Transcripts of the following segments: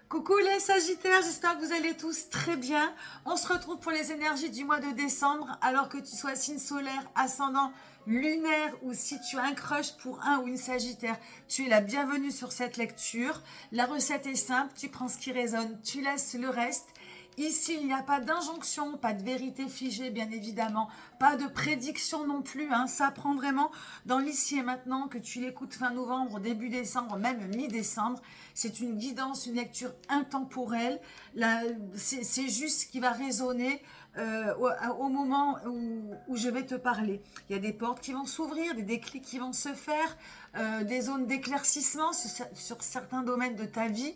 Coucou les Sagittaires, j'espère que vous allez tous très bien. On se retrouve pour les énergies du mois de décembre, alors que tu sois signe solaire, ascendant, lunaire ou si tu as un crush pour un ou une Sagittaire, tu es la bienvenue sur cette lecture. La recette est simple, tu prends ce qui résonne, tu laisses le reste. Ici, il n'y a pas d'injonction, pas de vérité figée, bien évidemment, pas de prédiction non plus. Ça prend vraiment dans l'ici et maintenant, que tu l'écoutes fin novembre, début décembre, même mi-décembre. C'est une guidance, une lecture intemporelle. C'est juste ce qui va résonner au moment où je vais te parler. Il y a des portes qui vont s'ouvrir, des déclics qui vont se faire, des zones d'éclaircissement sur certains domaines de ta vie.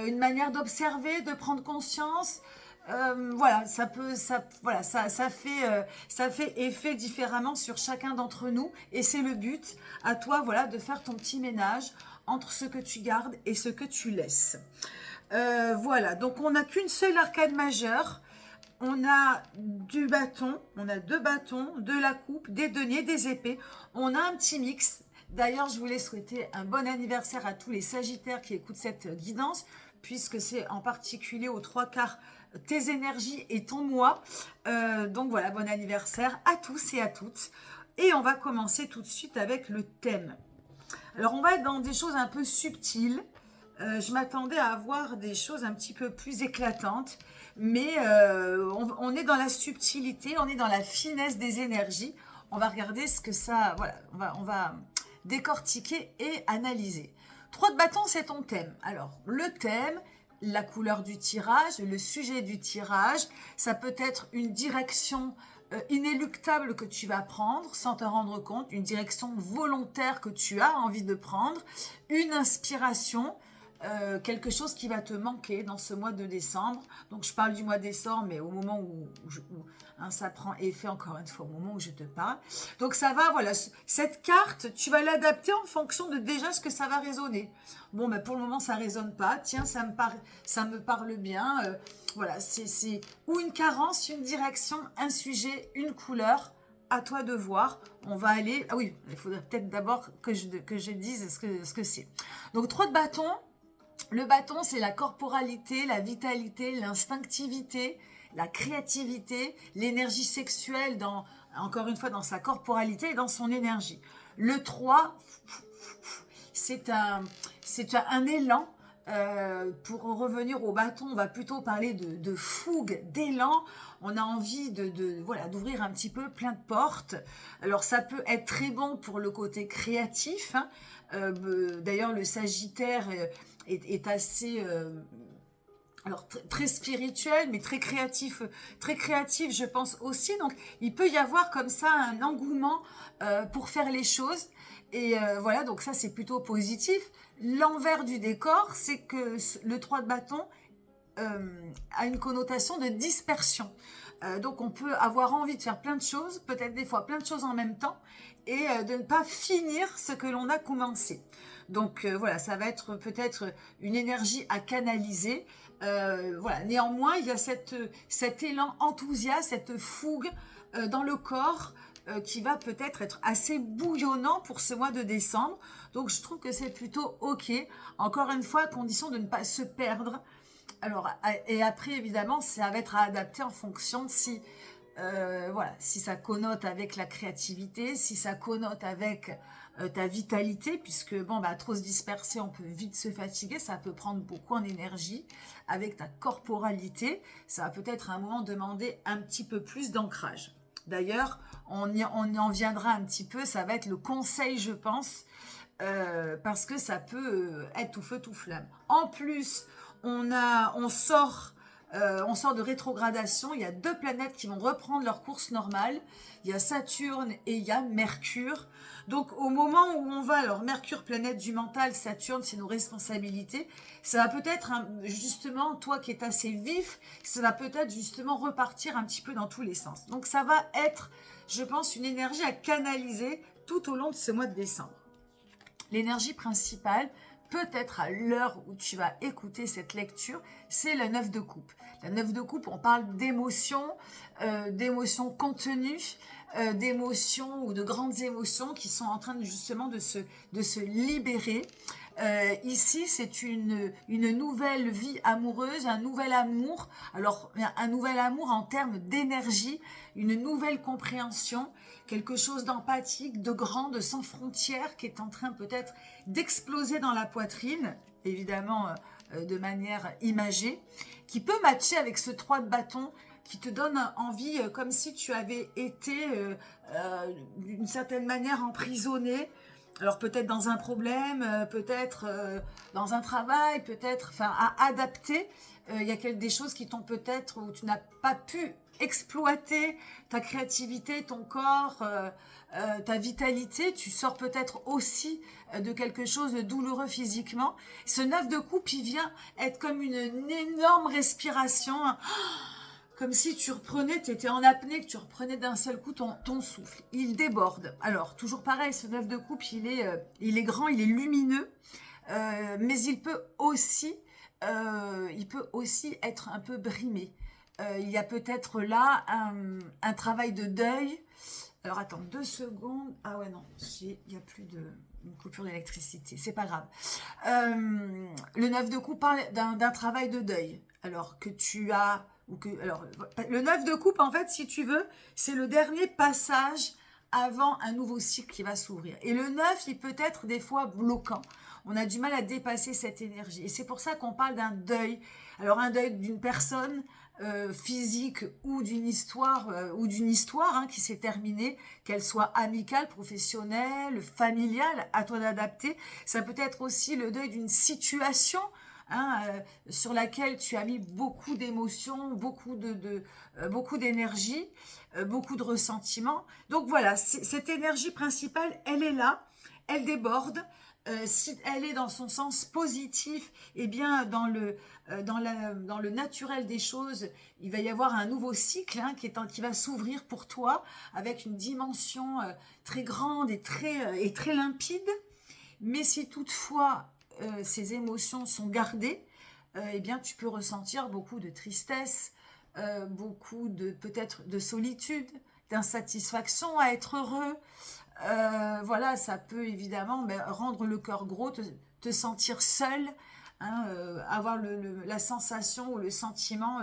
Une manière d'observer, de prendre conscience. Voilà, ça fait effet différemment sur chacun d'entre nous et c'est le but. À toi, voilà, de faire ton petit ménage entre ce que tu gardes et ce que tu laisses. Voilà, donc on n'a qu'une seule arcade majeure. On a du bâton, on a deux bâtons, de la coupe, des deniers, des épées. On a un petit mix. D'ailleurs, je voulais souhaiter un bon anniversaire à tous les Sagittaires qui écoutent cette guidance, puisque c'est en particulier aux trois quarts tes énergies et ton mois. Donc voilà, bon anniversaire à tous et à toutes. Et on va commencer tout de suite avec le thème. Alors, on va être dans des choses un peu subtiles. Je m'attendais à avoir des choses un petit peu plus éclatantes, mais on est dans la subtilité, on est dans la finesse des énergies. On va regarder ce que ça... Voilà, on va décortiquer et analyser. 3 de bâton, c'est ton thème. Alors, le thème, la couleur du tirage, le sujet du tirage, ça peut être une direction inéluctable que tu vas prendre sans te rendre compte, une direction volontaire que tu as envie de prendre, une inspiration, quelque chose qui va te manquer dans ce mois de décembre. Donc je parle du mois de décembre, mais au moment où ça prend effet, encore une fois, au moment où je te parle. Donc ça va, voilà, cette carte, tu vas l'adapter en fonction de déjà ce que ça va résonner. Bon, ben pour le moment, ça résonne pas. Tiens, ça me parle bien. Voilà, c'est ou une carence, une direction, un sujet, une couleur. À toi de voir. On va aller... Ah oui, il faudrait peut-être d'abord que je dise ce que c'est. Donc 3 de bâton. Le bâton, c'est la corporalité, la vitalité, l'instinctivité, la créativité, l'énergie sexuelle, encore une fois, dans sa corporalité et dans son énergie. Le 3, c'est un élan. Pour revenir au bâton, on va plutôt parler de fougue, d'élan. On a envie voilà, d'ouvrir un petit peu plein de portes. Alors ça peut être très bon pour le côté créatif. D'ailleurs, le Sagittaire est assez... alors très spirituel, mais très créatif, je pense aussi. Donc, il peut y avoir comme ça un engouement pour faire les choses. Et voilà, donc ça, c'est plutôt positif. L'envers du décor, c'est que le 3 de bâton a une connotation de dispersion. Donc, on peut avoir envie de faire plein de choses, peut-être des fois plein de choses en même temps, et de ne pas finir ce que l'on a commencé. Donc, voilà, ça va être peut-être une énergie à canaliser. Voilà. Néanmoins, il y a cet élan enthousiaste, cette fougue dans le corps qui va peut-être être assez bouillonnant pour ce mois de décembre. Donc, je trouve que c'est plutôt OK. Encore une fois, à condition de ne pas se perdre. Alors, et après, évidemment, ça va être à adapter en fonction de si... voilà, si ça connote avec la créativité, si ça connote avec ta vitalité, puisque bon, bah, trop se disperser, on peut vite se fatiguer, ça peut prendre beaucoup en énergie. Avec ta corporalité, ça va peut-être à un moment demander un petit peu plus d'ancrage. D'ailleurs, on y en viendra un petit peu, ça va être le conseil, je pense, parce que ça peut être tout feu, tout flamme. En plus, on sort de rétrogradation. Il y a 2 planètes qui vont reprendre leur course normale. Il y a Saturne et il y a Mercure. Donc, au moment où on va, alors Mercure, planète du mental, Saturne, c'est nos responsabilités. Ça va peut-être, justement, toi qui es assez vif, ça va peut-être justement repartir un petit peu dans tous les sens. Donc, ça va être, je pense, une énergie à canaliser tout au long de ce mois de décembre. L'énergie principale, peut-être à l'heure où tu vas écouter cette lecture, c'est la 9 de coupe. La 9 de coupe, on parle d'émotions contenues, d'émotions ou de grandes émotions qui sont en train justement de se libérer. Ici, c'est une nouvelle vie amoureuse, un nouvel amour. Alors, un nouvel amour en termes d'énergie, une nouvelle compréhension, quelque chose d'empathique, de grand, de sans frontières, qui est en train peut-être d'exploser dans la poitrine, évidemment de manière imagée, qui peut matcher avec ce 3 de bâton, qui te donne envie, comme si tu avais été d'une certaine manière emprisonné. Alors peut-être dans un problème, peut-être dans un travail, peut-être, enfin à adapter. Il y a des choses qui t'ont peut-être, où tu n'as pas pu exploiter ta créativité, ton corps, ta vitalité. Tu sors peut-être aussi de quelque chose de douloureux physiquement. Ce 9 de coupe, il vient être comme une énorme respiration, hein, comme si tu reprenais, tu étais en apnée, que tu reprenais d'un seul coup ton souffle. Il déborde. Alors, toujours pareil, ce 9 de coupe, il est grand, il est lumineux, mais il peut aussi être un peu brimé. Il y a peut-être là un travail de deuil. Alors, attends, 2 secondes. Ah ouais, non, il n'y a plus une coupure d'électricité, c'est pas grave. Le 9 de coupe parle d'un travail de deuil. Alors que tu as... alors, le 9 de coupe, en fait, si tu veux, c'est le dernier passage avant un nouveau cycle qui va s'ouvrir. Et le 9, il peut être des fois bloquant. On a du mal à dépasser cette énergie. Et c'est pour ça qu'on parle d'un deuil. Alors, un deuil d'une personne physique ou d'une histoire, hein, qui s'est terminée, qu'elle soit amicale, professionnelle, familiale, à toi d'adapter. Ça peut être aussi le deuil d'une situation, hein, sur laquelle tu as mis beaucoup d'émotions, beaucoup d'énergie, beaucoup de ressentiments. Donc voilà, cette énergie principale, elle est là, elle déborde. Si elle est dans son sens positif, eh bien dans le naturel des choses, il va y avoir un nouveau cycle, hein, qui va s'ouvrir pour toi avec une dimension très grande et très limpide. Mais si toutefois ces émotions sont gardées, eh bien tu peux ressentir beaucoup de tristesse, beaucoup peut-être de solitude, d'insatisfaction à être heureux. Voilà, ça peut évidemment rendre le cœur gros, te sentir seul, hein, avoir la sensation ou le sentiment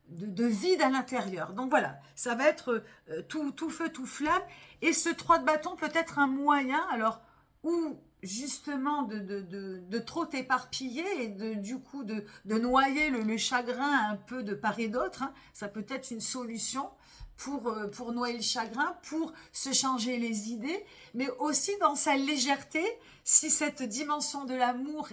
de vide à l'intérieur. Donc voilà, ça va être tout feu, tout flamme. Et ce 3 de bâton peut être un moyen, alors, ou justement de trop t'éparpiller et du coup de noyer le chagrin un peu de part et d'autre, hein. Ça peut être une solution pour noyer le chagrin, pour se changer les idées, mais aussi dans sa légèreté, si cette dimension de l'amour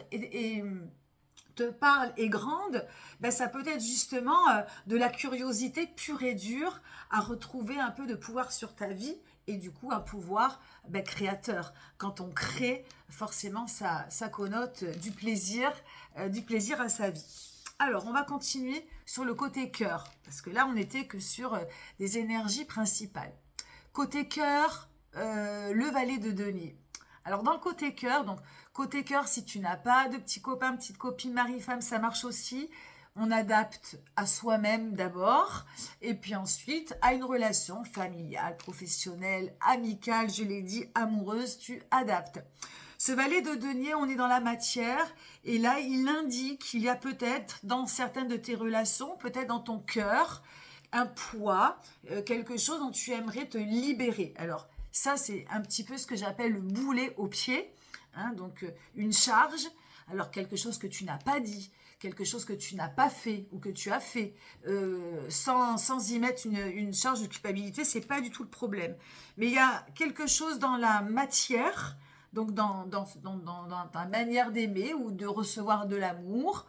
te parle est grande, ça peut être justement de la curiosité pure et dure à retrouver un peu de pouvoir sur ta vie et du coup un pouvoir créateur. Quand on crée, forcément ça connote du plaisir à sa vie. Alors, on va continuer sur le côté cœur, parce que là, on n'était que sur des énergies principales. Côté cœur, le valet de denier. Alors, dans le côté cœur, donc, côté cœur, si tu n'as pas de petits copains, petites copines, mari, femme, ça marche aussi. On adapte à soi-même d'abord, et puis ensuite à une relation familiale, professionnelle, amicale, je l'ai dit, amoureuse, tu adaptes. Ce valet de denier, on est dans la matière, et là, il indique qu'il y a peut-être dans certaines de tes relations, peut-être dans ton cœur, un poids, quelque chose dont tu aimerais te libérer. Alors, ça, c'est un petit peu ce que j'appelle le boulet au pied, hein, donc une charge, alors quelque chose que tu n'as pas dit, quelque chose que tu n'as pas fait ou que tu as fait, sans y mettre une charge de culpabilité, c'est pas du tout le problème. Mais il y a quelque chose dans la matière, donc dans ta manière d'aimer ou de recevoir de l'amour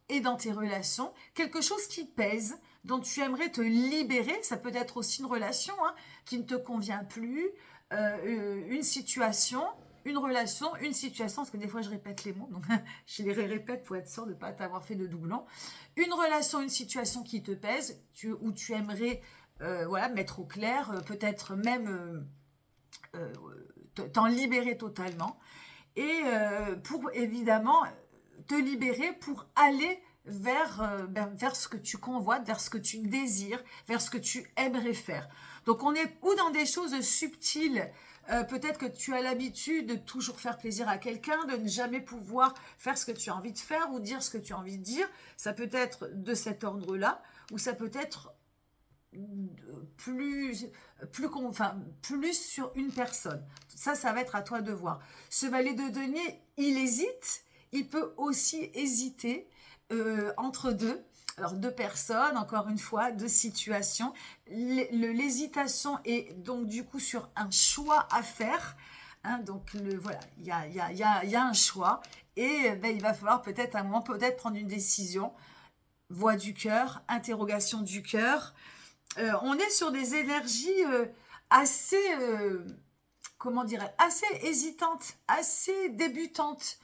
et dans tes relations, quelque chose qui pèse, dont tu aimerais te libérer. Ça peut être aussi une relation, hein, qui ne te convient plus, une situation, une relation, une situation, parce que des fois je répète les mots, donc je les répète pour être sûr de ne pas t'avoir fait de doublon. Une relation, une situation qui te pèse, où tu aimerais mettre au clair, peut-être même t'en libérer totalement, et pour évidemment te libérer pour aller vers ce que tu convoites, vers ce que tu désires, vers ce que tu aimerais faire. Donc on est ou dans des choses subtiles, Peut-être que tu as l'habitude de toujours faire plaisir à quelqu'un, de ne jamais pouvoir faire ce que tu as envie de faire ou dire ce que tu as envie de dire. Ça peut être de cet ordre-là, ou ça peut être plus sur une personne. Ça va être à toi de voir. Ce valet de denier, il hésite. Il peut aussi hésiter entre deux. Alors, deux personnes, encore une fois, deux situations. L'hésitation est donc du coup sur un choix à faire. Hein, donc, voilà, il y a un choix. Et ben, il va falloir peut-être à un moment, peut-être prendre une décision. Voix du cœur, interrogation du cœur. On est sur des énergies assez, comment dirais, assez hésitantes, assez débutantes.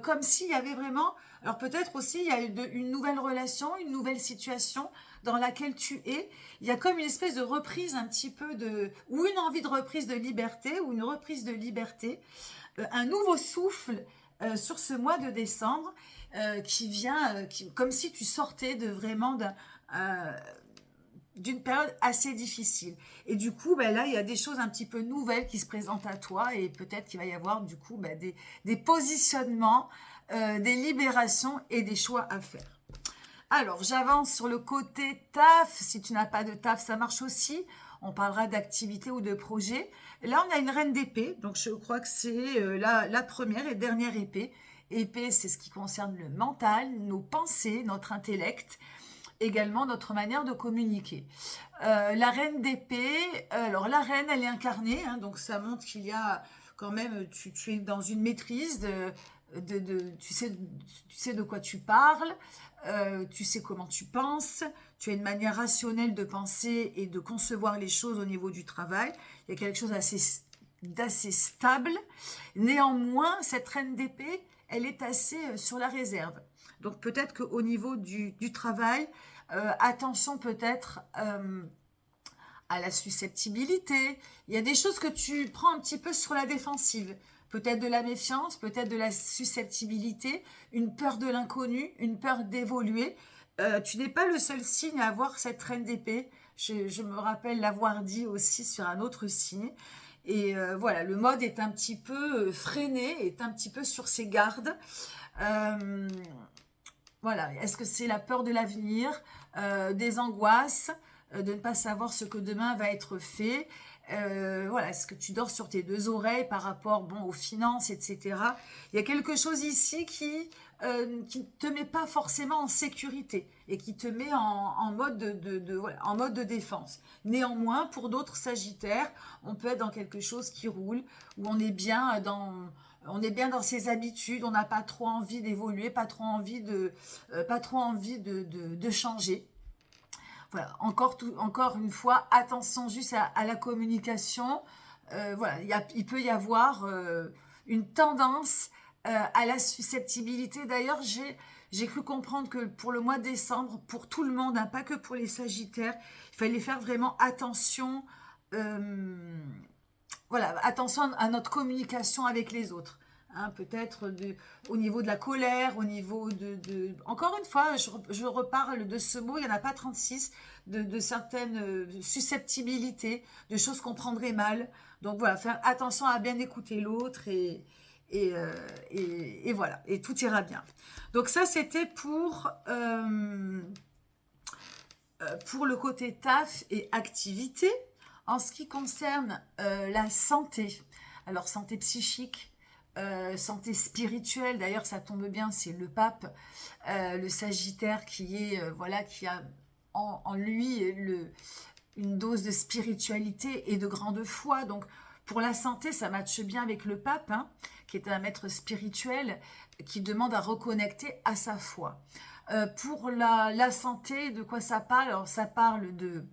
Comme s'il y avait vraiment, alors peut-être aussi il y a une nouvelle relation, une nouvelle situation dans laquelle tu es. Il y a comme une espèce de reprise un petit peu ou une envie de reprise de liberté, ou une reprise de liberté, un nouveau souffle sur ce mois de décembre qui vient, comme si tu sortais de vraiment d'une période assez difficile. Et du coup, ben là, il y a des choses un petit peu nouvelles qui se présentent à toi et peut-être qu'il va y avoir du coup ben, des positionnements, des libérations et des choix à faire. Alors, j'avance sur le côté taf. Si tu n'as pas de taf, ça marche aussi. On parlera d'activité ou de projet. Là, on a une reine d'épée. Donc, je crois que c'est la première et dernière épée. Épée, c'est ce qui concerne le mental, nos pensées, notre intellect, également notre manière de communiquer. La reine d'épée, alors la reine, elle est incarnée, hein, donc ça montre qu'il y a quand même, tu es dans une maîtrise, tu sais de quoi tu parles, tu sais comment tu penses, tu as une manière rationnelle de penser et de concevoir les choses au niveau du travail. Il y a quelque chose d'assez stable. Néanmoins, cette reine d'épée, elle est assez sur la réserve. Donc peut-être qu'au niveau du travail, attention peut-être à la susceptibilité. Il y a des choses que tu prends un petit peu sur la défensive. Peut-être de la méfiance, peut-être de la susceptibilité, une peur de l'inconnu, une peur d'évoluer. Tu n'es pas le seul signe à avoir cette reine d'épée. Je me rappelle l'avoir dit aussi sur un autre signe. Et voilà, le mode est un petit peu freiné, est un petit peu sur ses gardes. Voilà, est-ce que c'est la peur de l'avenir, des angoisses, de ne pas savoir ce que demain va être fait, voilà, est-ce que tu dors sur tes deux oreilles par rapport aux finances, etc. Il y a quelque chose ici qui ne te met pas forcément en sécurité et qui te met en mode voilà, en mode de défense. Néanmoins, pour d'autres sagittaires, on peut être dans quelque chose qui roule, où on est bien dans ses habitudes, on n'a pas trop envie d'évoluer, pas trop envie de changer. Voilà, encore une fois, attention juste à la communication. Voilà, il peut y avoir une tendance à la susceptibilité. D'ailleurs, j'ai cru comprendre que pour le mois de décembre, pour tout le monde, hein, pas que pour les sagittaires, il fallait faire vraiment attention. Voilà, attention à notre communication avec les autres. Hein, peut-être au niveau de la colère, au niveau Encore une fois, je reparle de ce mot, il n'y en a pas 36, de certaines susceptibilités, de choses qu'on prendrait mal. Donc voilà, faire attention à bien écouter l'autre et voilà, et tout ira bien. Donc ça, c'était pour le côté taf et activité. En ce qui concerne la santé, alors santé psychique, santé spirituelle, d'ailleurs ça tombe bien, c'est le pape, le sagittaire qui a en lui une dose de spiritualité et de grande foi. Donc pour la santé, ça matche bien avec le pape, hein, qui est un maître spirituel qui demande à reconnecter à sa foi. Pour la santé, de quoi ça parle? Alors ça parle de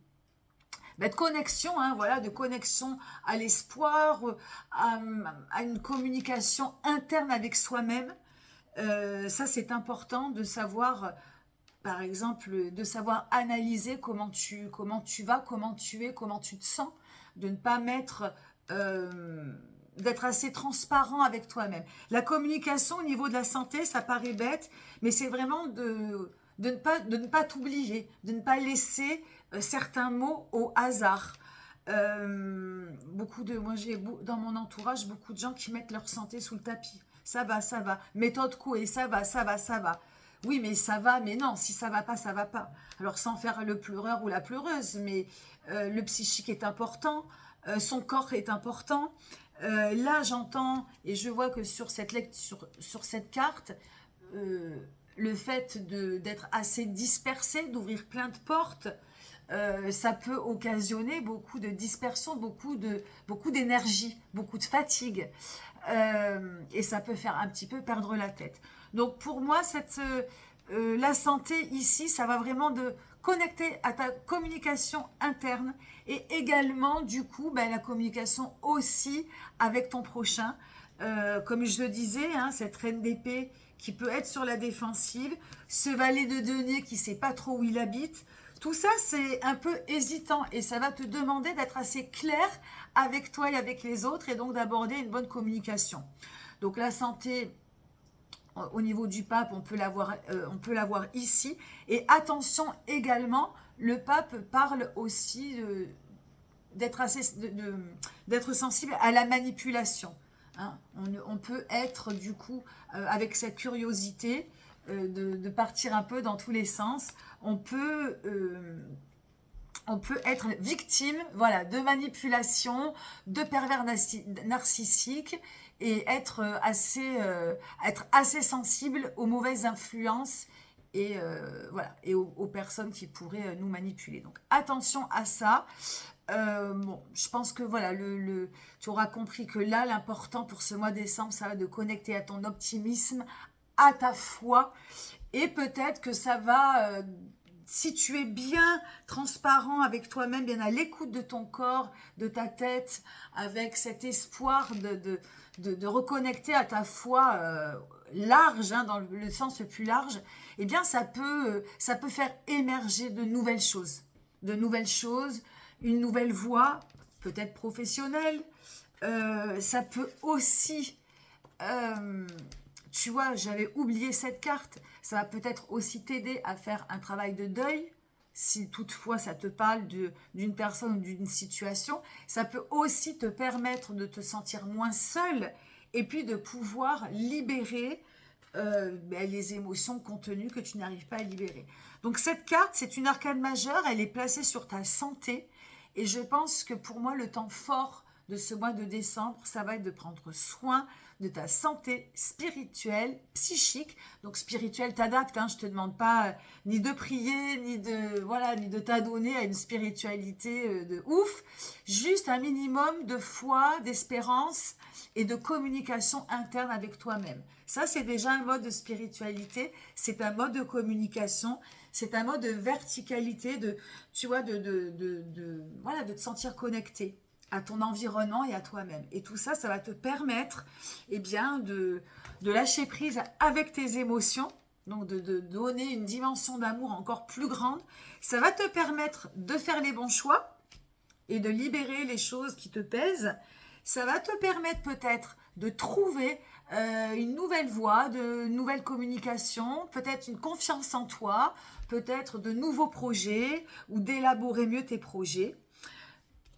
connexion, hein, voilà, de connexion à l'espoir, à une communication interne avec soi-même. Ça, c'est important de savoir, par exemple, de savoir analyser comment tu vas, comment tu es, comment tu te sens, de ne pas d'être assez transparent avec toi-même. La communication au niveau de la santé, ça paraît bête, mais c'est vraiment de ne pas t'oublier, de ne pas laisser certains mots au hasard. Moi j'ai dans mon entourage beaucoup de gens qui mettent leur santé sous le tapis. Ça va, ça va. Méthode Coué, ça va, ça va, ça va. Oui, mais ça va, mais non, si ça va pas, ça va pas. Alors sans faire le pleureur ou la pleureuse, mais le psychique est important, son corps est important. Là, j'entends et je vois que sur cette sur cette carte, euh, le fait d'être assez dispersé, d'ouvrir plein de portes, ça peut occasionner beaucoup de dispersion, beaucoup d'énergie, beaucoup de fatigue. Et ça peut faire un petit peu perdre la tête. Donc pour moi, la santé ici, ça va vraiment de connecter à ta communication interne et également du coup la communication aussi avec ton prochain. Comme je le disais, hein, cette reine d'épée qui peut être sur la défensive, ce valet de denier qui ne sait pas trop où il habite, tout ça c'est un peu hésitant et ça va te demander d'être assez clair avec toi et avec les autres et donc d'aborder une bonne communication. Donc la santé, au niveau du pape, on peut l'avoir ici. Et attention également, le pape parle aussi d'être sensible à la manipulation. Hein. On peut être du coup avec cette curiosité de partir un peu dans tous les sens. On peut être victime, voilà, de manipulation, de pervers narcissiques et être assez sensible aux mauvaises influences et voilà, et aux personnes qui pourraient nous manipuler. Donc attention à ça. Bon, je pense que voilà, tu auras compris que là, l'important pour ce mois de décembre, ça va de connecter à ton optimisme, à ta foi, et peut-être que ça va, si tu es bien transparent avec toi-même, bien à l'écoute de ton corps, de ta tête, avec cet espoir de reconnecter à ta foi large, hein, dans le sens le plus large, eh bien ça peut faire émerger de nouvelles choses, une nouvelle voie, peut-être professionnelle. Ça peut aussi, tu vois, j'avais oublié cette carte, ça va peut-être aussi t'aider à faire un travail de deuil, si toutefois ça te parle d'une personne ou d'une situation. Ça peut aussi te permettre de te sentir moins seul et puis de pouvoir libérer les émotions contenues que tu n'arrives pas à libérer. Donc cette carte, c'est une arcane majeure, elle est placée sur ta santé. Et je pense que pour moi, le temps fort de ce mois de décembre, ça va être de prendre soin de ta santé spirituelle, psychique. Donc spirituelle, t'adaptes, hein, je te demande pas ni de prier, ni de t'adonner à une spiritualité de ouf. Juste un minimum de foi, d'espérance et de communication interne avec toi-même. Ça, c'est déjà un mode de spiritualité, c'est un mode de communication, c'est un mode de verticalité, tu vois, voilà, de te sentir connecté à ton environnement et à toi-même. Et tout ça, ça va te permettre, eh bien, de lâcher prise avec tes émotions, donc de donner une dimension d'amour encore plus grande. Ça va te permettre de faire les bons choix et de libérer les choses qui te pèsent. Ça va te permettre peut-être de trouver une nouvelle voie, de nouvelles communications, peut-être une confiance en toi, peut-être de nouveaux projets ou d'élaborer mieux tes projets,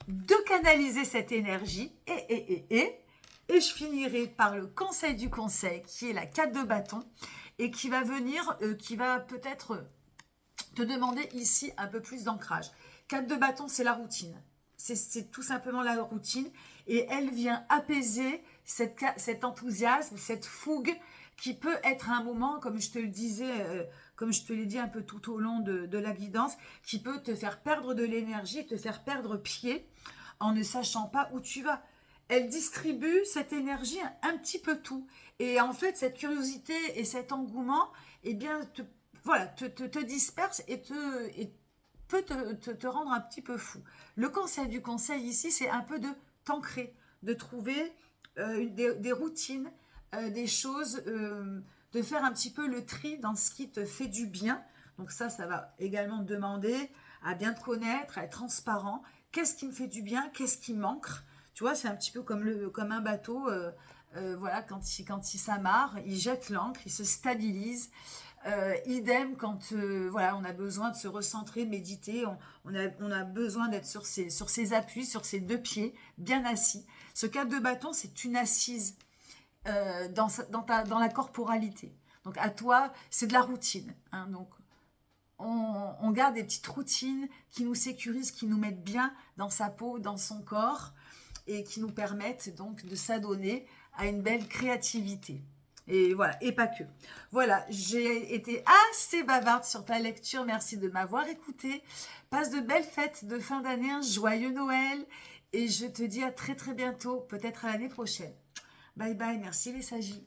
de canaliser cette énergie et je finirai par le conseil du conseil qui est la 4 de bâton et qui va venir, qui va peut-être te demander ici un peu plus d'ancrage. 4 de bâton, c'est la routine. C'est tout simplement la routine et elle vient apaiser cet enthousiasme, cette fougue qui peut être à un moment, comme je te le disais, comme je te l'ai dit un peu tout au long de la guidance, qui peut te faire perdre de l'énergie, te faire perdre pied en ne sachant pas où tu vas. Elle distribue cette énergie un petit peu tout. Et en fait, cette curiosité et cet engouement, eh bien, te disperse et peut te rendre un petit peu fou. Le conseil du conseil ici, c'est un peu de t'ancrer, de trouver des routines, des choses, de faire un petit peu le tri dans ce qui te fait du bien. Donc ça va également te demander à bien te connaître, à être transparent. Qu'est-ce qui me fait du bien? Qu'est-ce qui manque? Tu vois, c'est un petit peu comme un bateau. Voilà, quand il s'amarre, il jette l'ancre, il se stabilise. Idem quand voilà, on a besoin de se recentrer, méditer, on a besoin d'être sur ses appuis, sur ses deux pieds, bien assis. Ce 4 de bâton, c'est une assise dans la corporalité. Donc à toi, c'est de la routine. Hein, donc on garde des petites routines qui nous sécurisent, qui nous mettent bien dans sa peau, dans son corps, et qui nous permettent donc de s'adonner à une belle créativité. Et voilà, et pas que. Voilà, j'ai été assez bavarde sur ta lecture. Merci de m'avoir écouté. Passe de belles fêtes de fin d'année, un joyeux Noël. Et je te dis à très très bientôt, peut-être à l'année prochaine. Bye bye, merci les sagis.